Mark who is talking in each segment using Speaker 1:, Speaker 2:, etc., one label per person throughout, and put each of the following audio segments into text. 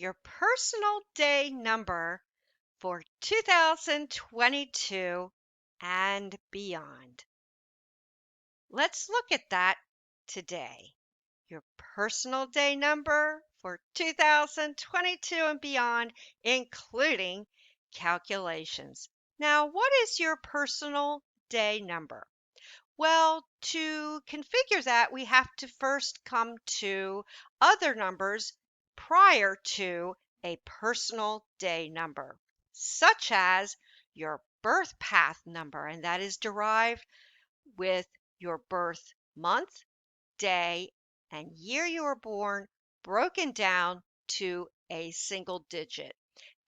Speaker 1: your personal day number for 2022 and beyond. Let's look at that today. Your personal day number for 2022 and beyond, including calculations. Now, what is your personal day number? Well, to configure that, we have to first come to other numbers prior to a personal day number, such as your birth path number, and that is derived with your birth month, day, and year you were born, broken down to a single digit.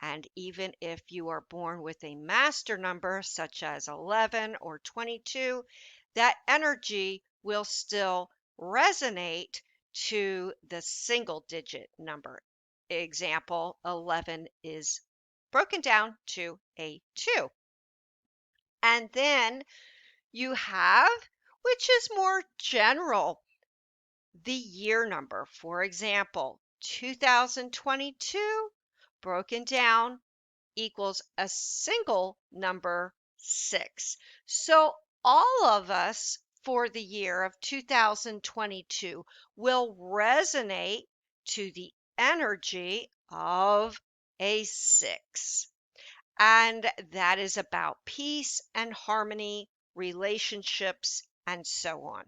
Speaker 1: And even if you are born with a master number, such as 11 or 22, that energy will still resonate to the single digit number. Example, 11 is broken down to a 2. And then you have, which is more general, the year number. For example, 2022 broken down equals a single number 6. So all of us for the year of 2022 will resonate to the energy of a 6. And that is about peace and harmony, relationships, and so on.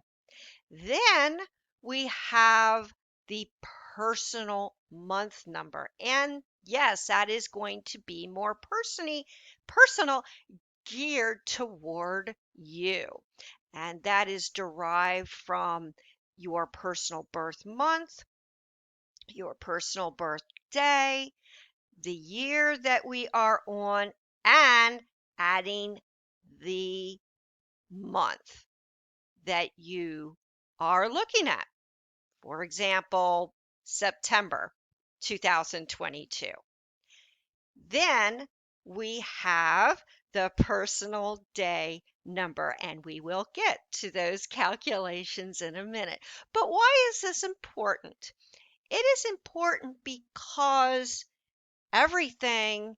Speaker 1: Then we have the personal month number. And yes, that is going to be more personal, geared toward you. And that is derived from your personal birth month, your personal birthday, the year that we are on, and adding the month that you are looking at. For example, September 2022. Then we have the personal day number, and we will get to those calculations in a minute. But why is this important? It is important because everything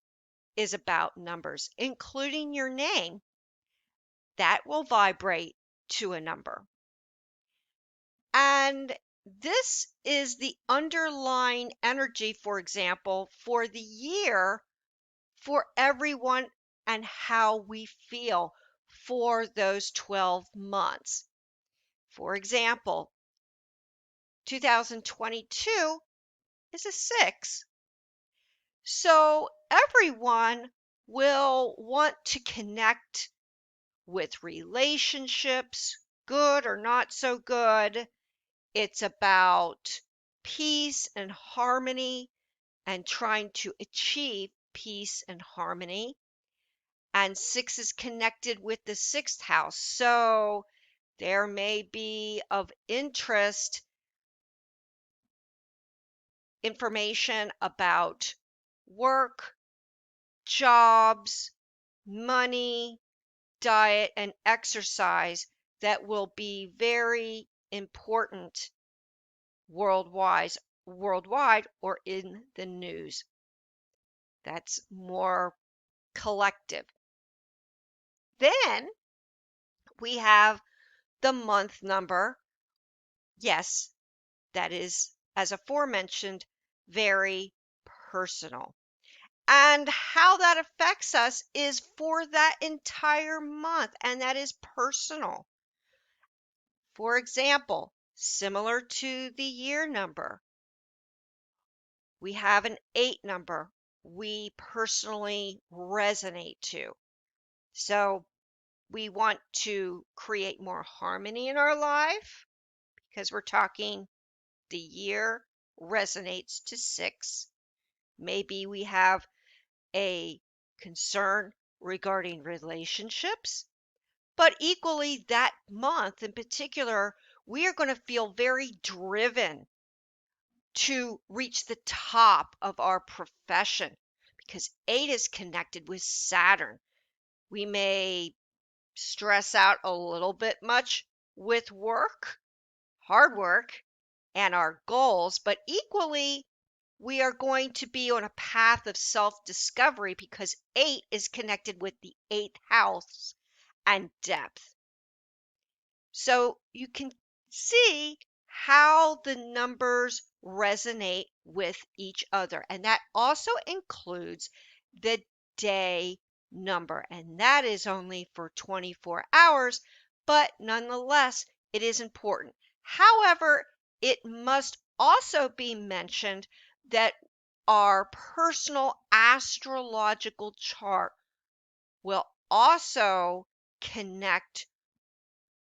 Speaker 1: is about numbers, including your name. That will vibrate to a number. And this is the underlying energy, for example, for the year for everyone and how we feel for those 12 months. For example, 2022 is a 6. So everyone will want to connect with relationships, good or not so good. It's about peace and harmony and trying to achieve peace and harmony. And 6 is connected with the 6th house. So there may be of interest information about work, jobs, money, diet, and exercise that will be very important worldwide or in the news. That's more collective. Then we have the month number. Yes, that is, as aforementioned, very personal. And how that affects us is for that entire month, and that is personal. For example, similar to the year number, we have an 8 number we personally resonate to. So we want to create more harmony in our life because we're talking the year resonates to 6. Maybe we have a concern regarding relationships, but equally that month in particular, we are going to feel very driven to reach the top of our profession because 8 is connected with Saturn. We may stress out a little bit much with work, hard work, and our goals, but equally we are going to be on a path of self-discovery because 8 is connected with the 8th house and depth. So you can see how the numbers resonate with each other. And that also includes the day number. And that is only for 24 hours, but nonetheless, it is important. However, it must also be mentioned that our personal astrological chart will also connect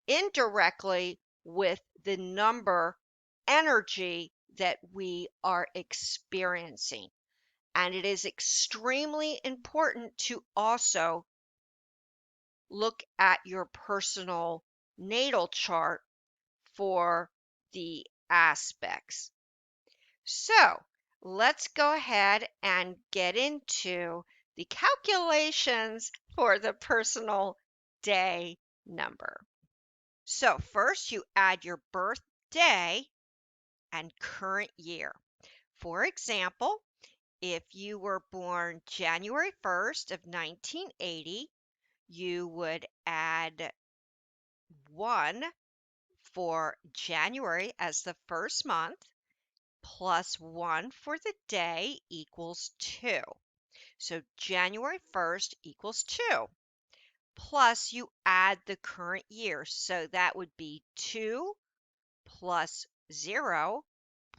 Speaker 1: indirectly with the number energy that we are experiencing. And it is extremely important to also look at your personal natal chart for the aspects. So let's go ahead and get into the calculations for the personal day number. So first you add your birthday and current year. For example, if you were born January 1st of 1980, you would add 1 for January as the first month plus 1 for the day equals 2. So January 1st equals 2. Plus you add the current year. So that would be 2 plus 0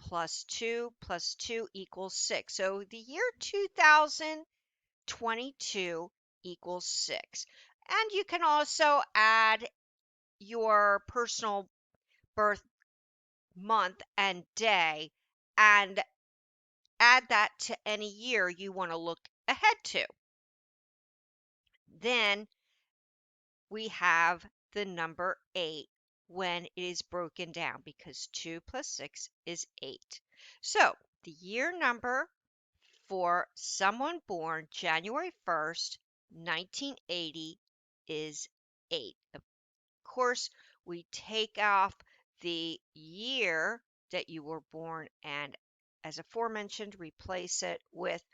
Speaker 1: plus 2 plus 2 equals 6. So the year 2022 equals 6. And you can also add your personal birth month and day and add that to any year you want to look ahead to. Then we have the number 8 when it is broken down because 2 plus 6 is 8. So the year number for someone born January 1st, 1980 is 8. Of course, we take off the year that you were born and, as aforementioned, replace it with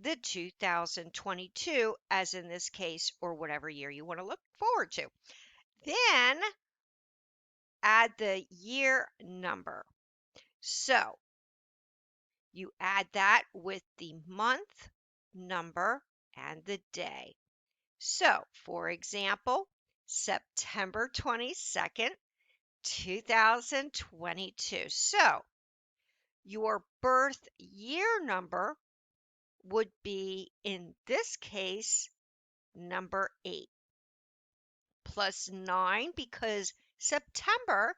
Speaker 1: the 2022, as in this case, or whatever year you want to look forward to. Then add the year number. So you add that with the month number and the day. So, for example, September 22nd, 2022. So, your birth year number would be, in this case, number 8 plus 9 because September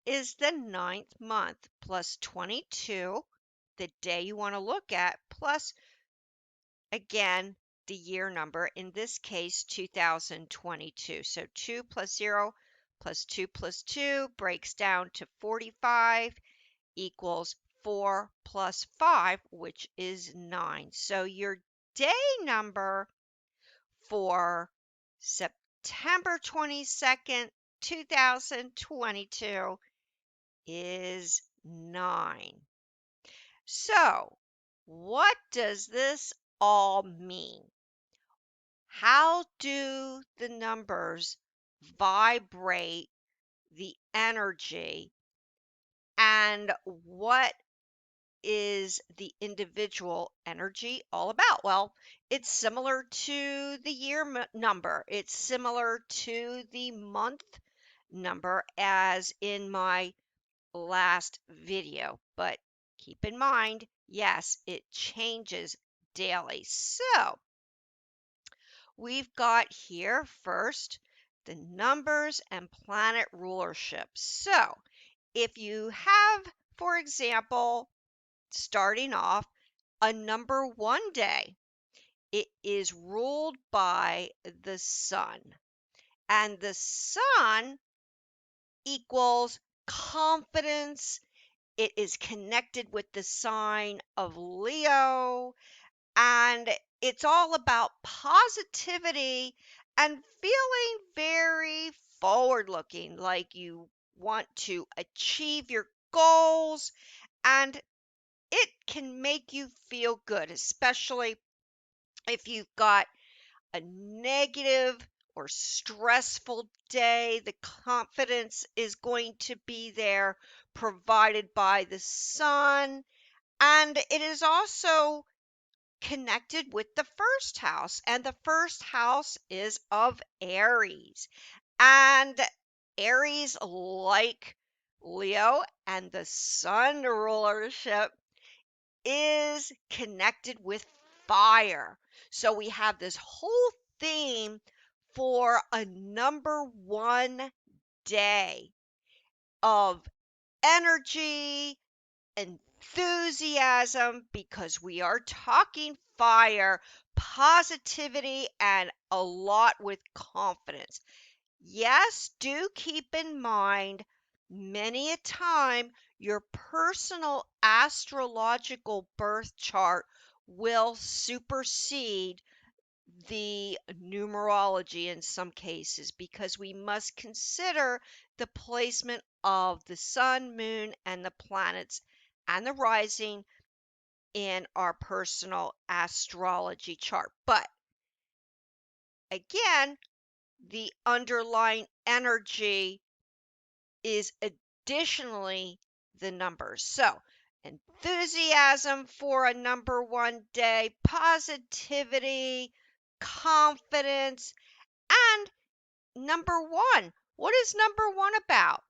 Speaker 1: is the 9th month plus 22, the day you want to look at, plus again the year number, in this case 2022. So 2 plus 0 plus 2 plus 2 breaks down to 45 equals 4 plus 5, which is 9. So your day number for September 22nd, 2022 is 9. So, what does this all mean? How do the numbers vibrate the energy, and what is the individual energy all about? Well, it's similar to the year number. It's similar to the month number as in my last video, but keep in mind, yes, it changes daily. So we've got here first the numbers and planet rulership. So if you have, for example, starting off a number 1 day, it is ruled by the sun. And the sun equals confidence. It is connected with the sign of Leo. And it's all about positivity and feeling very forward looking, like you want to achieve your goals and it can make you feel good, especially if you've got a negative or stressful day. The confidence is going to be there, provided by the sun. And it is also connected with the first house, and the first house is of Aries. And Aries, like Leo, and the sun rulership is connected with fire. So we have this whole theme for a number one day of energy, enthusiasm, because we are talking fire, positivity, and a lot with confidence. Yes, do keep in mind many a time your personal astrological birth chart will supersede the numerology in some cases, because we must consider the placement of the sun, moon, and the planets and the rising in our personal astrology chart. But again, the underlying energy is additionally the numbers. So, enthusiasm for a number one day, positivity, confidence, and number one. What is number one about?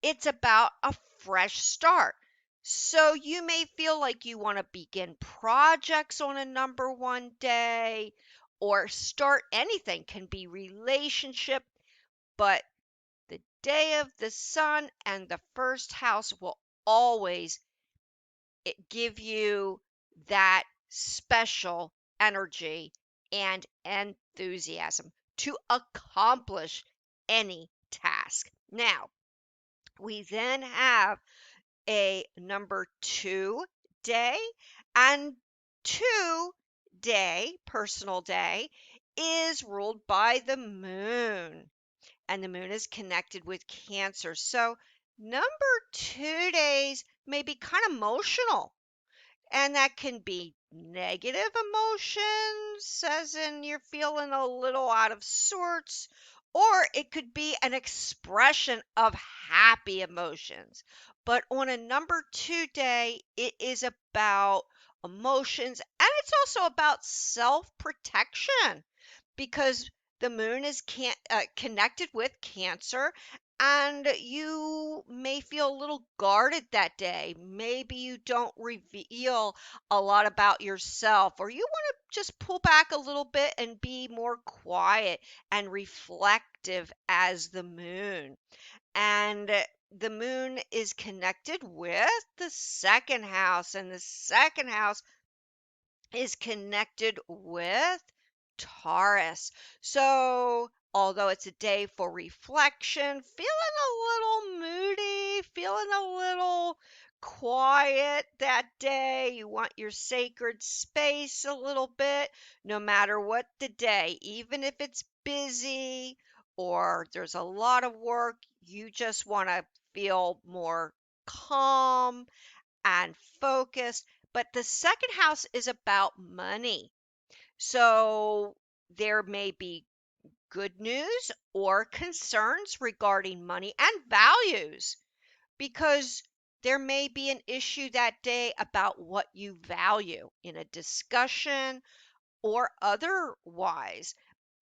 Speaker 1: It's about a fresh start. So you may feel like you want to begin projects on a number one day or start anything, can be relationship, but the day of the sun and the first house will always give you that special energy and enthusiasm to accomplish any task. Now, we then have a number two day, and personal day, is ruled by the moon, and the moon is connected with Cancer. So, number 2 days may be kind of emotional, and that can be negative emotions, as in you're feeling a little out of sorts, or it could be an expression of happy emotions. But on a number 2 day, it is about emotions, and it's also about self protection, because the moon is connected with Cancer, and you may feel a little guarded that day. Maybe you don't reveal a lot about yourself, or you want to just pull back a little bit and be more quiet and reflective as the moon. And the moon is connected with the second house, and the second house is connected with Taurus. So, although it's a day for reflection, feeling a little moody, feeling a little quiet that day, you want your sacred space a little bit, no matter what the day, even if it's busy or there's a lot of work, you just want to feel more calm and focused. But the second house is about money. So there may be good news or concerns regarding money and values, because there may be an issue that day about what you value in a discussion or otherwise.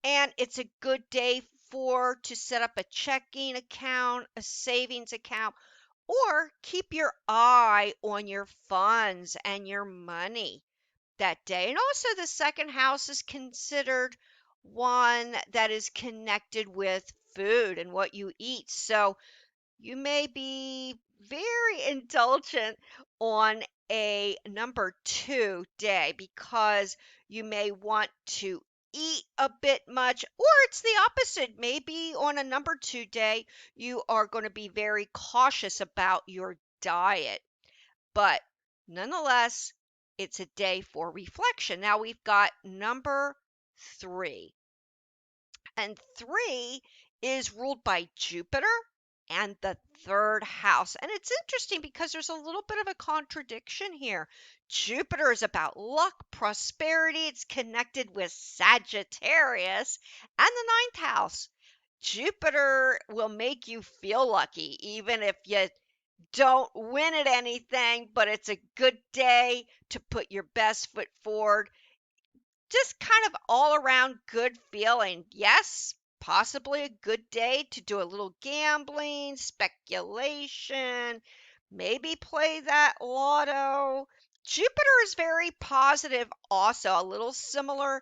Speaker 1: And it's a good day for to set up a checking account, a savings account, or keep your eye on your funds and your money that day. And also, the second house is considered one that is connected with food and what you eat. So you may be very indulgent on a number 2 day, because you may want to eat a bit much, or it's the opposite. Maybe on a number 2 day, you are going to be very cautious about your diet. But nonetheless, it's a day for reflection. Now we've got number 3, and 3 is ruled by Jupiter and the third house. And it's interesting because there's a little bit of a contradiction here. Jupiter is about luck, prosperity. It's connected with Sagittarius and the ninth house. Jupiter will make you feel lucky, even if you don't win at anything, but it's a good day to put your best foot forward. Just kind of all around good feeling. Yes, possibly a good day to do a little gambling, speculation, maybe play that lotto. Jupiter is very positive, also a little similar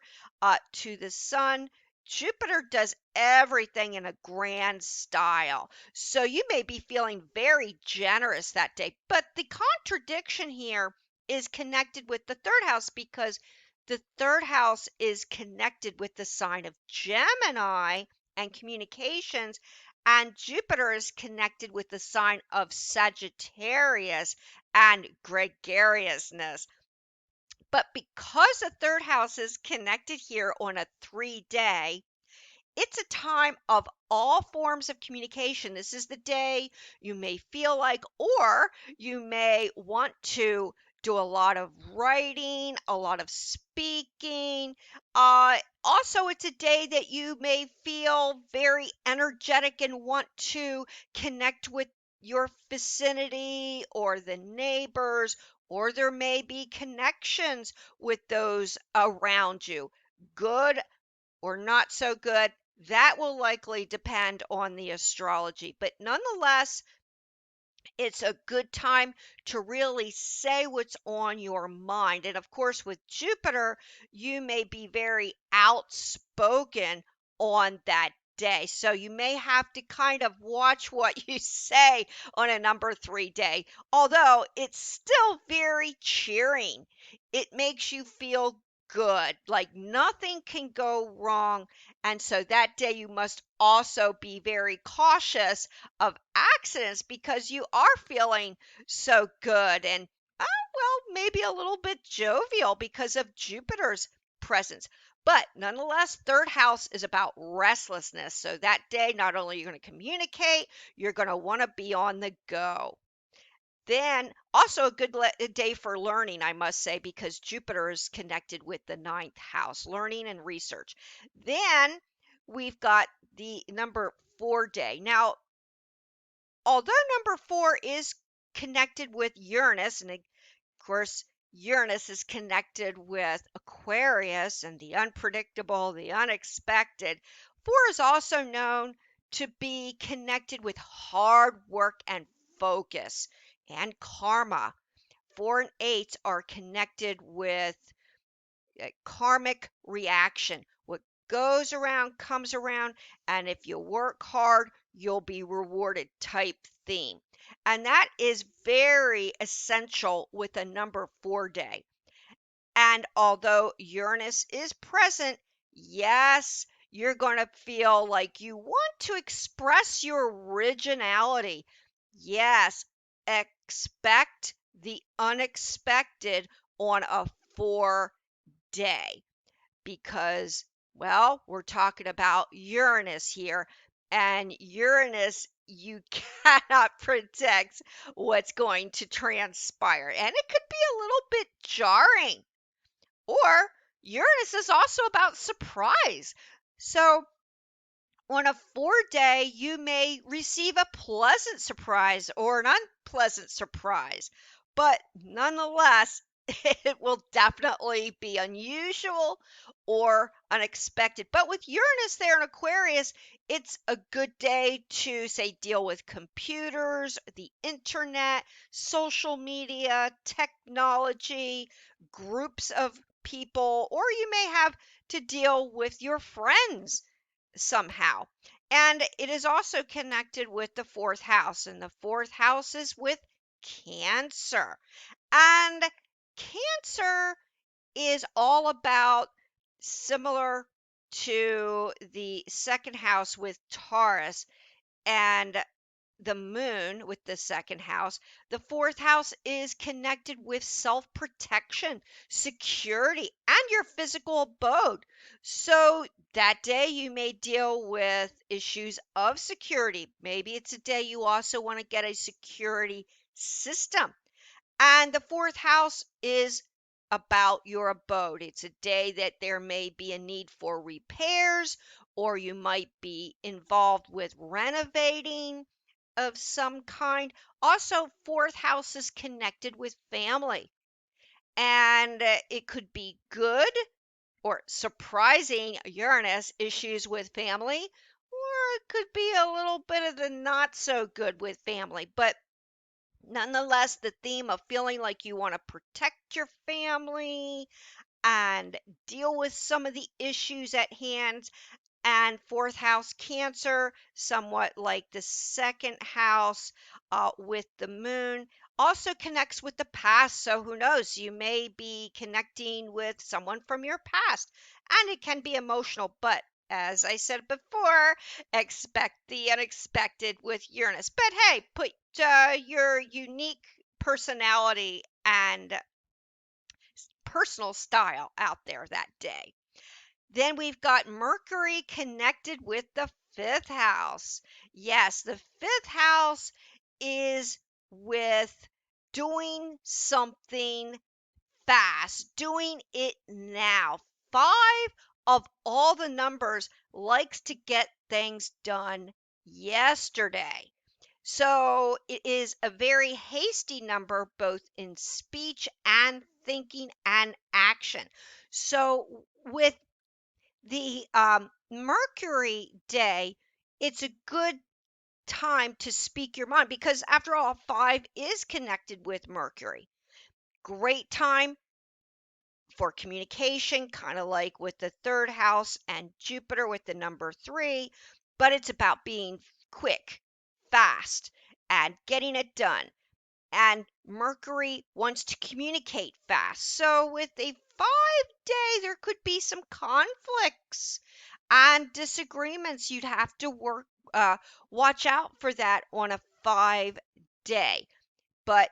Speaker 1: to the sun. Jupiter does everything in a grand style. So you may be feeling very generous that day. But the contradiction here is connected with the third house because the third house is connected with the sign of Gemini and communications, and Jupiter is connected with the sign of Sagittarius and gregariousness. But because the third house is connected here on a 3-day, it's a time of all forms of communication. This is the day you may feel like, or you may want to do a lot of writing, a lot of speaking. Also, it's a day that you may feel very energetic and want to connect with your vicinity or the neighbors, or there may be connections with those around you. Good or not so good, that will likely depend on the astrology. But nonetheless, it's a good time to really say what's on your mind. And of course, with Jupiter, you may be very outspoken on that day. So you may have to kind of watch what you say on a number 3 day, although it's still very cheering. It makes you feel good, like nothing can go wrong. And so that day you must also be very cautious of accidents because you are feeling so good and, well, maybe a little bit jovial because of Jupiter's presence. But nonetheless, third house is about restlessness. So that day, not only are you going to communicate, you're going to want to be on the go. Then also a good day for learning, I must say, because Jupiter is connected with the ninth house, learning and research. Then we've got the number 4 day. Now, although number 4 is connected with Uranus, and of course, Uranus is connected with Aquarius and the unpredictable, the unexpected, 4 is also known to be connected with hard work and focus and karma. 4 and 8 are connected with karmic reaction. What goes around comes around, and if you work hard, you'll be rewarded type theme. And that is very essential with a number 4 day. And although Uranus is present, yes, you're going to feel like you want to express your originality. Yes, expect the unexpected on a 4 day because, well, we're talking about Uranus here, and Uranus, you cannot predict what's going to transpire, and it could be a little bit jarring. Or Uranus is also about surprise. So on a 4 day, you may receive a pleasant surprise or an unpleasant surprise, but nonetheless, it will definitely be unusual or unexpected. But with Uranus there in Aquarius, it's a good day to, say, deal with computers, the internet, social media, technology, groups of people, or you may have to deal with your friends somehow. And it is also connected with the fourth house, and the fourth house is with Cancer. And Cancer is all about similar to the second house with Taurus and the moon with the second house. The fourth house is connected with self-protection, security, and your physical abode. So that day you may deal with issues of security. Maybe it's a day you also want to get a security system. And the fourth house is about your abode. It's a day that there may be a need for repairs, or you might be involved with renovating of some kind. Also, fourth house is connected with family, and it could be good or surprising Uranus issues with family, or it could be a little bit of the not so good with family. But nonetheless, the theme of feeling like you want to protect your family and deal with some of the issues at hand. And fourth house Cancer, somewhat like the second house with the moon, also connects with the past. So who knows? You may be connecting with someone from your past, and it can be emotional. But as I said before, expect the unexpected with Uranus. But hey, put your unique personality and personal style out there that day. Then we've got Mercury connected with the fifth house. Yes, the fifth house is with doing something fast, doing it now. Five of all the numbers likes to get things done yesterday. So it is a very hasty number, both in speech and thinking and action. So with the Mercury day, it's a good time to speak your mind because, after all, five is connected with Mercury. Great time for communication, kind of like with the third house and Jupiter with the number three, but it's about being quick, fast, and getting it done. And Mercury wants to communicate fast. So with a 5 day, there could be some conflicts and disagreements. You'd have to watch out for that on a 5 day. But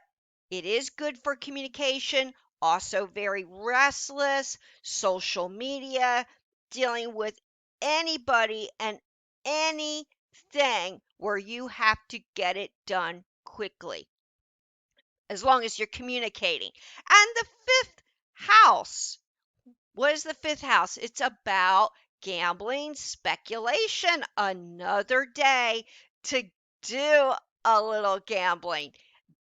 Speaker 1: it is good for communication, also very restless, social media, dealing with anybody and anything where you have to get it done quickly, as long as you're communicating. And the fifth house, what is the fifth house? It's about gambling, speculation, another day to do a little gambling.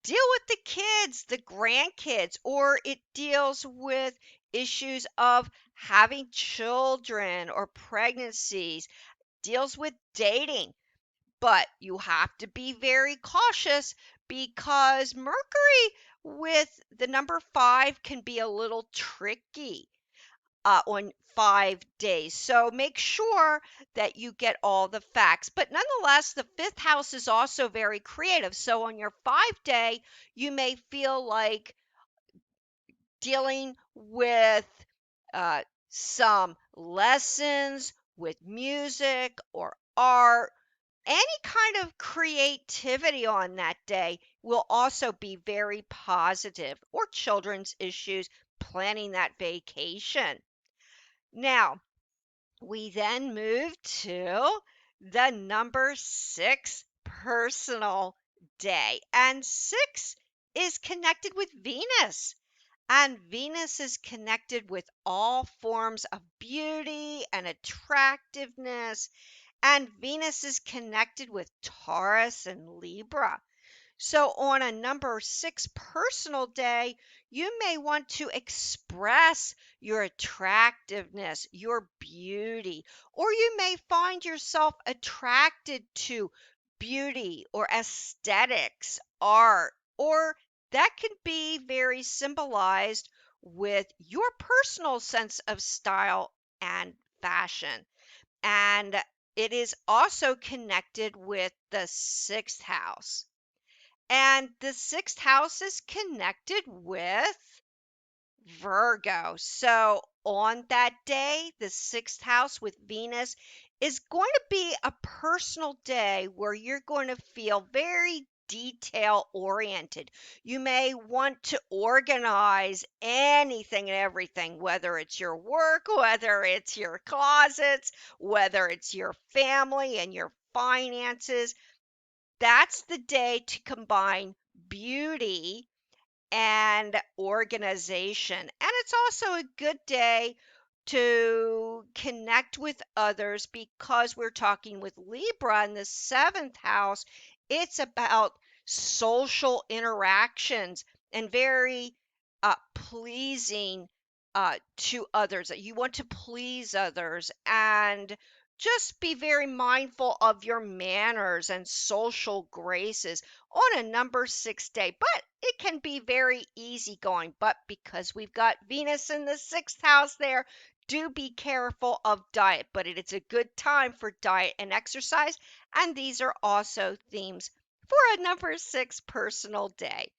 Speaker 1: Deal with the kids, the grandkids, or it deals with issues of having children or pregnancies, deals with dating. But you have to be very cautious because Mercury with the number five can be a little tricky on 5 days. So make sure that you get all the facts. But nonetheless, the fifth house is also very creative. So on your 5 day, you may feel like dealing with uh, some lessons with music or art. Any kind of creativity on that day will also be very positive, or children's issues, planning that vacation. Now, we then move to the number six, personal day. And six is connected with Venus. And Venus is connected with all forms of beauty and attractiveness. And Venus is connected with Taurus and Libra. So on a number six personal day, you may want to express your attractiveness, your beauty, or you may find yourself attracted to beauty or aesthetics, art, or that can be very symbolized with your personal sense of style and fashion. And it is also connected with the sixth house. And the sixth house is connected with Virgo. So on that day, the sixth house with Venus is going to be a personal day where you're going to feel very detail oriented. You may want to organize anything and everything, whether it's your work, whether it's your closets, whether it's your family and your finances. That's the day to combine beauty and organization. And it's also a good day to connect with others because we're talking with Libra in the seventh house. It's about social interactions and very pleasing to others. You want to please others and just be very mindful of your manners and social graces on a number 6 day. But it can be very easygoing. But because we've got Venus in the sixth house there, do be careful of diet. But it's a good time for diet and exercise. And these are also themes for a number 6 personal day.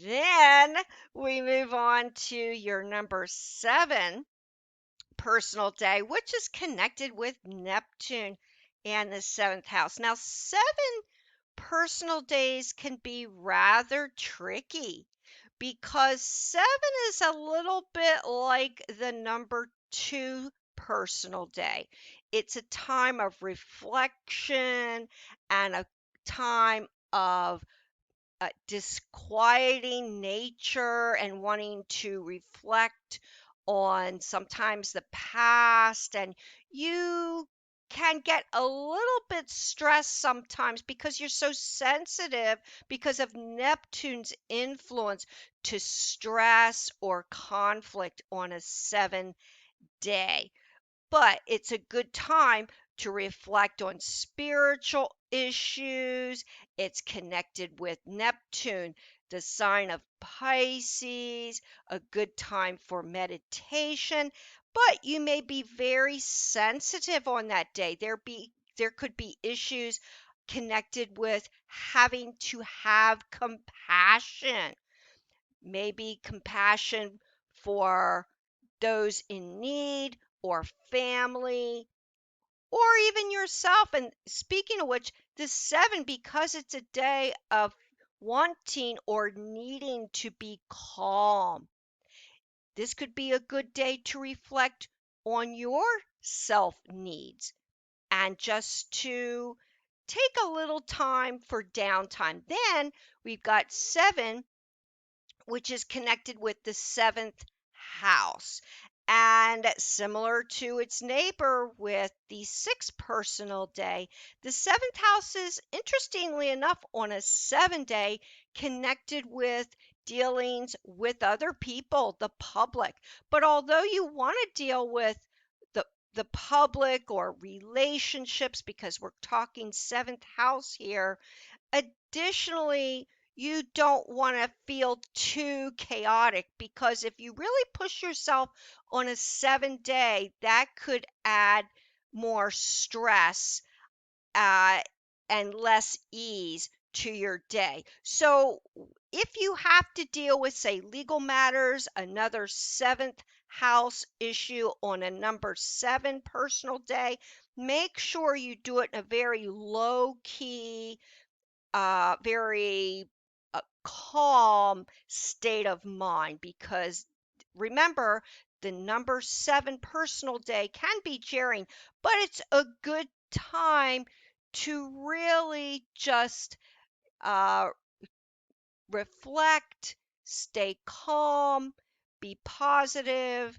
Speaker 1: Then we move on to your number 7 personal day, which is connected with Neptune and the seventh house. Now, 7 personal days can be rather tricky because 7 is a little bit like the number 2 personal day. It's a time of reflection and a time of disquieting nature and wanting to reflect on sometimes the past. And you can get a little bit stressed sometimes because you're so sensitive because of Neptune's influence to stress or conflict on a 7 day. But it's a good time to reflect on spiritual issues. It's connected with Neptune, the sign of Pisces, a good time for meditation. But you may be very sensitive on that day. There could be issues connected with having to have compassion, maybe compassion for those in need or family or even yourself. And speaking of which, this 7, because it's a day of wanting or needing to be calm, this could be a good day to reflect on your self needs and just to take a little time for downtime. Then we've got 7, which is connected with the seventh house. And similar to its neighbor with the sixth personal day, the seventh house is, interestingly enough, on a 7 day connected with dealings with other people, the public. But although you want to deal with the public or relationships, because we're talking seventh house here, additionally, you don't want to feel too chaotic because if you really push yourself on a 7 day, that could add more stress uh, and less ease to your day. So, if you have to deal with, say, legal matters, another seventh house issue on a number 7 personal day, make sure you do it in a very low key, very calm state of mind because remember, the number 7 personal day can be jarring, but it's a good time to really just uh, reflect, stay calm, be positive,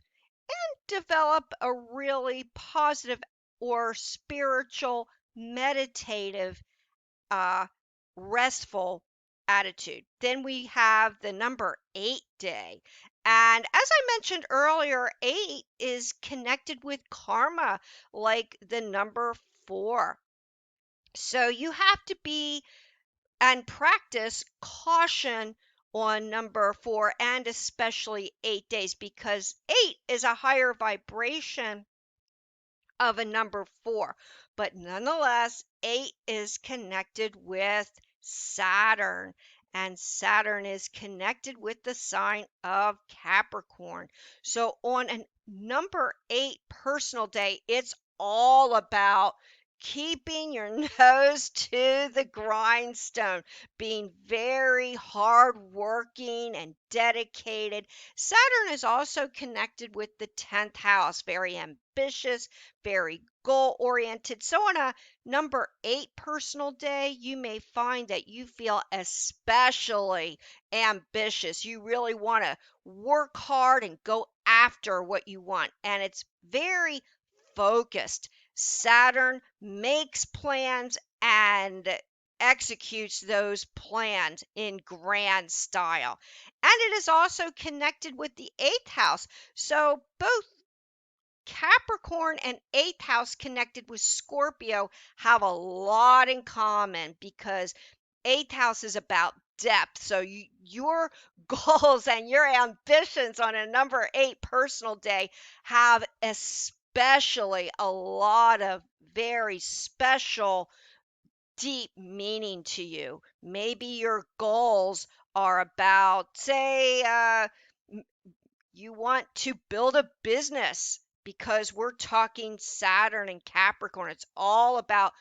Speaker 1: develop a really positive or spiritual, meditative uh, restful attitude. Then we have the number 8 day. And as I mentioned earlier, 8 is connected with karma, like the number 4. So you have to be and practice caution on number 4 and especially 8 days because 8 is a higher vibration of a number 4. But nonetheless, 8 is connected with Saturn, and Saturn is connected with the sign of Capricorn. So on a number 8 personal day, it's all about keeping your nose to the grindstone, being very hardworking and dedicated. Saturn is also connected with the 10th house, very ambitious, very goal oriented. So, on a number 8 personal day, you may find that you feel especially ambitious. You really want to work hard and go after what you want, and it's very focused. Saturn makes plans and executes those plans in grand style. And it is also connected with the 8th house. So both Capricorn and 8th house connected with Scorpio have a lot in common because 8th house is about depth. So your goals and your ambitions on a number 8 personal day have especially a lot of very special, deep meaning to you. Maybe your goals are about, say, you want to build a business because we're talking Saturn and Capricorn. It's all about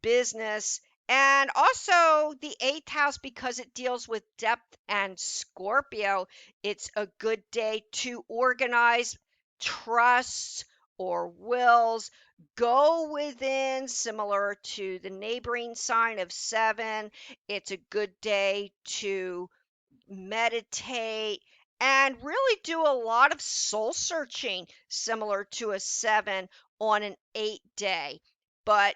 Speaker 1: business. And also the 8th house, because it deals with depth and Scorpio, it's a good day to organize trusts or wills. Go within, similar to the neighboring sign of 7. It's a good day to meditate and really do a lot of soul searching, similar to a 7 on an 8 day. But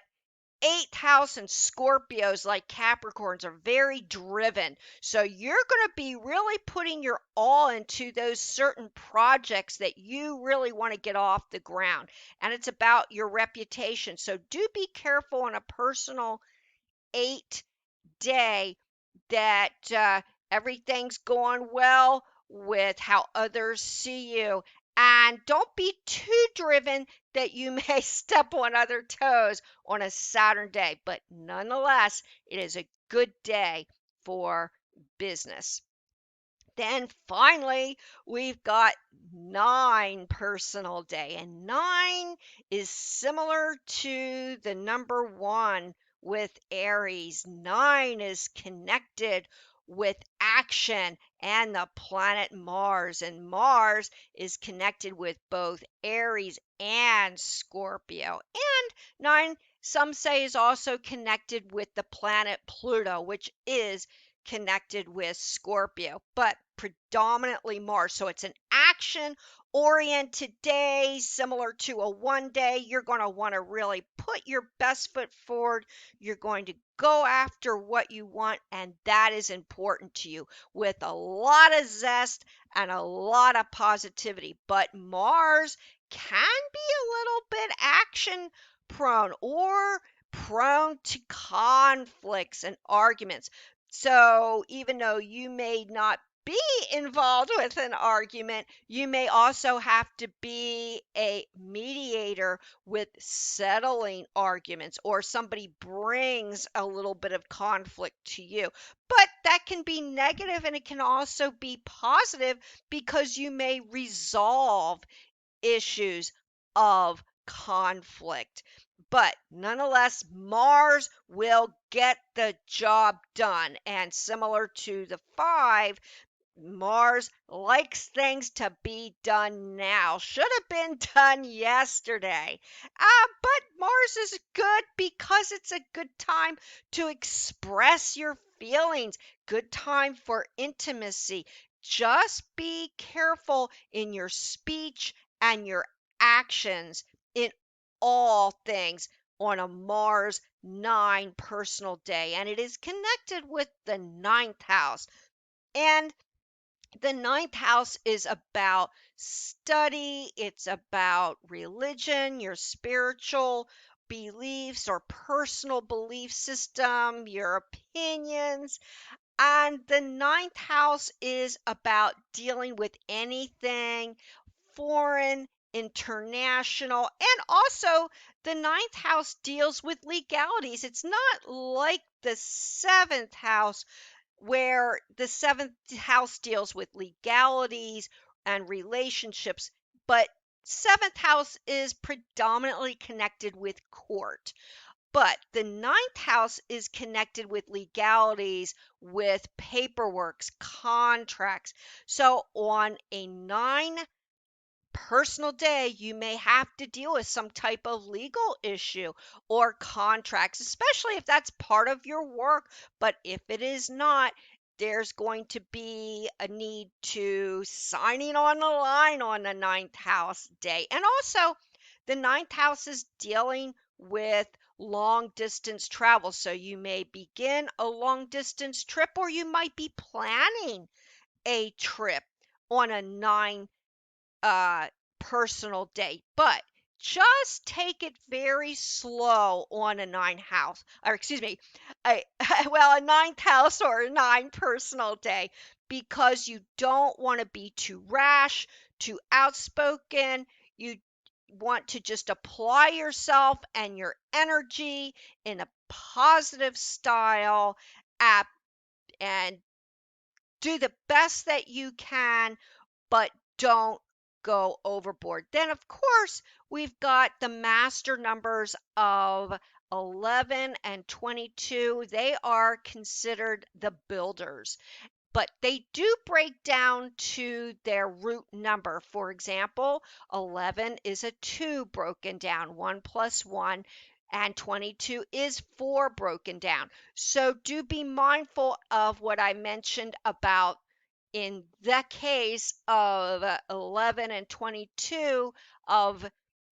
Speaker 1: 8th house and Scorpios, like Capricorns, are very driven. So you're going to be really putting your all into those certain projects that you really want to get off the ground. And it's about your reputation. So do be careful on a personal 8 day that everything's going well with how others see you. And don't be too driven that you may step on other toes on a Saturn day. But nonetheless, it is a good day for business. Then finally, we've got 9 personal day, and 9 is similar to the number 1 with Aries. 9 is connected with action and the planet Mars, and Mars is connected with both Aries and Scorpio. And 9, some say, is also connected with the planet Pluto, which is connected with Scorpio, but predominantly Mars. So it's an action oriented day, similar to a 1 day. You're going to want to really put your best foot forward. You're going to go after what you want, and that is important to you with a lot of zest and a lot of positivity. But Mars can be a little bit action prone or prone to conflicts and arguments. So even though you may not be involved with an argument, you may also have to be a mediator with settling arguments, or somebody brings a little bit of conflict to you. But that can be negative, and it can also be positive because you may resolve issues of conflict. But nonetheless, Mars will get the job done. And similar to the 5, Mars likes things to be done now. Should have been done yesterday. But Mars is good because it's a good time to express your feelings, good time for intimacy. Just be careful in your speech and your actions in all things on a Mars 9 personal day. And it is connected with the 9th house. And the 9th house is about study, it's about religion, your spiritual beliefs or personal belief system, your opinions. And the 9th house is about dealing with anything foreign, international, and also the 9th house deals with legalities. It's not like the 7th house, where the 7th house deals with legalities and relationships, but seventh house is predominantly connected with court. But the ninth house is connected with legalities, with paperworks, contracts. So on a nine personal day, you may have to deal with some type of legal issue or contracts, especially if that's part of your work. But if it is not, there's going to be a need to signing on the line on the ninth house day. And also, the ninth house is dealing with long distance travel. So you may begin a long distance trip, or you might be planning a trip on a nine uh, personal day, but just take it very slow on a nine house, or excuse me, a, well, a ninth house or a nine personal day, because you don't want to be too rash, too outspoken. You want to just apply yourself and your energy in a positive style app and do the best that you can, but don't go overboard. Then, of course, we've got the master numbers of 11 and 22. They are considered the builders, but they do break down to their root number. For example, 11 is a 2 broken down, 1 plus 1, and 22 is 4 broken down. So do be mindful of what I mentioned about in the case of 11 and 22 of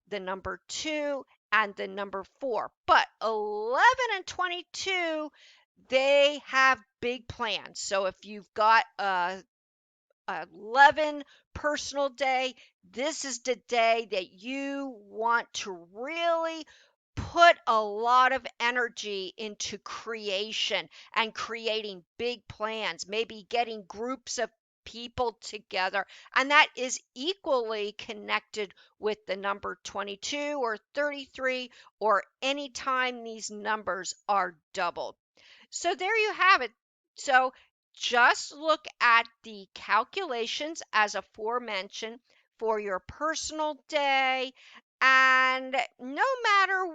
Speaker 1: the number 2 and the number 4. But 11 and 22, they have big plans. So if you've got a 11 personal day, this is the day that you want to really put a lot of energy into creation and creating big plans, maybe getting groups of people together. And that is equally connected with the number 22 or 33 or anytime these numbers are doubled. So there you have it. So just look at the calculations as aforementioned for your personal day. And no matter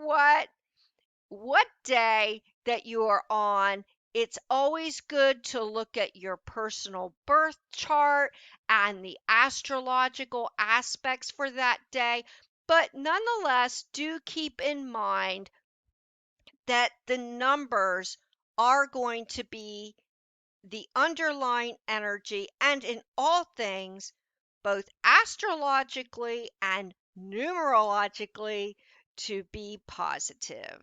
Speaker 1: what day that you are on, it's always good to look at your personal birth chart and the astrological aspects for that day. But nonetheless, do keep in mind that the numbers are going to be the underlying energy, and in all things, both astrologically and numerologically, to be positive.